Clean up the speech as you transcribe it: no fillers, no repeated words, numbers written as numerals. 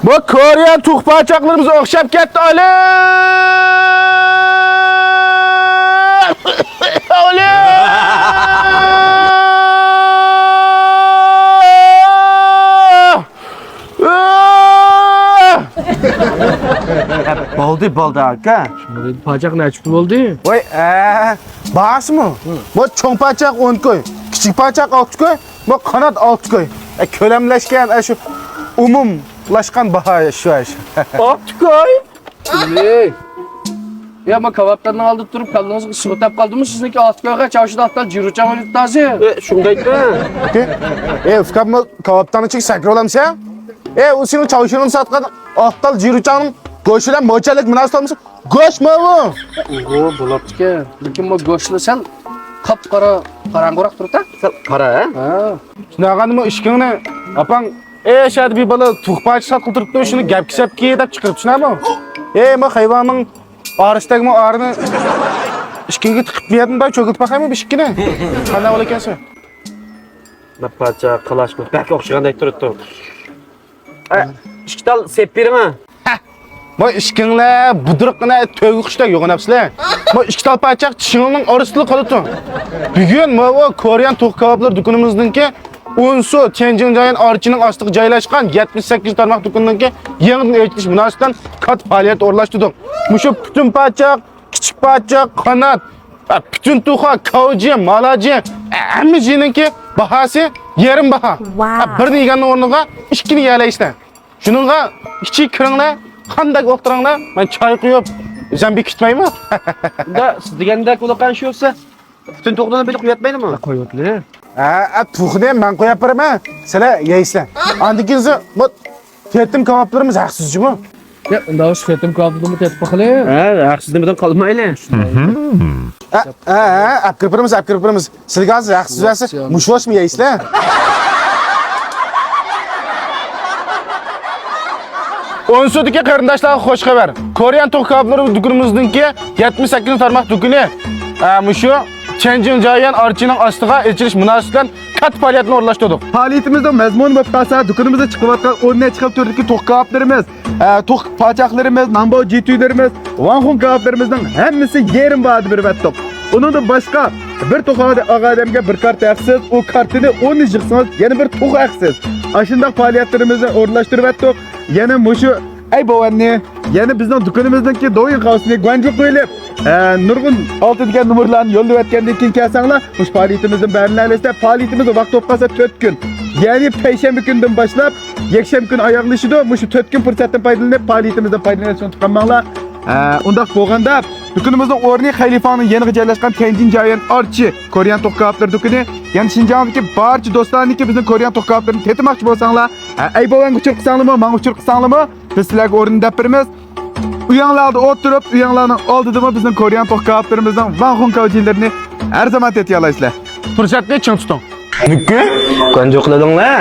Bu Koreyan to'qpachoqlarimiz o'xshab ketdi, olim. Bo'ldi aka. Shunday pachaq nechta bo'ldi? Voy, bahasmi? Bu cho'ng pachaq 10 koy, kichik pachaq 6 koy, bu qanot 6 koy. Ko'lamlashgan shu umumlashgan baho shu. 6 koy. Ey. Ya men kebaplarni olib turib, kallangizga sug'tab qoldimmi? Sizniki 6 koyga chavshida ahtal jirucham olibtazi. Shundaymi? Fikapmi kebapdan ichik sakra olamsa? O'sini chavshini satgan ahtal jirucham go'shlar mo'chalik munosabatimiz go'shtmi bu? O, bo'libdi-ku. Lekin bu go'shtni sal qop-qora qorong'uroq turibdi. Sal qara, Ha. Shunaqanimi ishkingni opang shadi bir bola to'qpachi sotqil turibdi, shuni gap-kisapki deb chiqirib tushunami? Men hayvonning orishdagimi orini ishkingga tiqib berdim da cho'kilib baqaymi bishkini. Qanday bo'lar ekansan? Napacha qalashmi? Bak o'xshagandek turibdi. Ishkital sep beraman. Bu ishkinglar budruqqina to'g'ri qushlar yo'g'inapsizlar. Bu ikki tal pachaq tishingning orasida qolibdi. Bugun bu Koreyan to'q kebablar do'konimizningki Unsu Tianjin Orchining ostiga joylashgan 78 tarmoq do'konininki yangi echilish munosabatan kat faoliyat o'rlashtirdik. Mushu butun pachaq, kichik pachaq, qanot, butun tuxa, kauji, malaji, hammajininki bahasi yarim baho. Birini yeganning o'rniga ikkini yalaysizlar. Shuningga kichik kiringlar qanday o'qtiranglar, men choy quyib, zambi kutmayman. Unda siz degandek bo'lgan shu bo'lsa, butun to'g'rini bilib qo'yatmaydimi? Qo'yibdi. Tuxni men qo'yib beraman. Sizlar yeysizlar. Andikingiz bu tetim kebablarimiz haqsizmi? Ya, unda o'sha fetim kebabni tetib qo'ying. Haqsiz nimadan qolmayli. Apkirpirimiz. Sizlar hozir haqsiz bo'lsa, mushvoshmi yeysizlar? Onsudagi qarindoshlarga xush xabar. Koreyan to'q kebablari do'konimizningki 78 tarmoq do'koni mushu Tianjin Orchining ostiga echilish munosabatan katta faoliyatni o'rlashtirdik. Faoliyatimizda mazmun bo'lib qolsa, do'konimizda chiqayotgan 10 necha xil turdagi to'q kebablarimiz, to'q pachaqlarimiz, nambo jituylarimiz, vanxun kebablarimizning hammasi yerim va'da berib Uningdan boshqa bir to'q odamga bir kart haqsiz, o kartini 10 yig'sangiz yana bir to'q haqsiz. Ashunday faoliyatlarimizni o'rlashtirib atdik. Yana mushu bovanni, yana bizning do'konimizningki do'yin qavsini Guanju qo'yilib, nurg'un 6 degan nomerlarni yo'llab o'tgandan keyin kelsanglar, mush faoliyatimizning barini alasizlar. Faoliyatimiz vaqt bo'lib qolsa 4 kun. Ya'ni payshanba kundan boshlab yakshanba kun oyoqlashidi. Mushu 4 kun fursatdan foydalanib faoliyatimizdan foydalanishni tutqanmanglar. Undaq bo'lganda do'konimizning o'rni Xalifaning yeniga joylashgan Tianjin Orchi Koreyan to'q kebablar do'koni. Yani Şinjan'daki barcha do'stlarniki bizning Koreyan to'q kebablarini tetmoqchi bo'lsanglar, bovanga uchur qilsanglarmi, menga uchur qilsanglarmi, biz sizlarga o'rin deb beramiz. Uyanglarda o'tirib, uyanglarning oldida bizning Koreyan to'q kebablarimizdan vanxun kaujilarini har zaman tetiy olasizlar. Fursatni ching tuting. Qanday qiladinglar?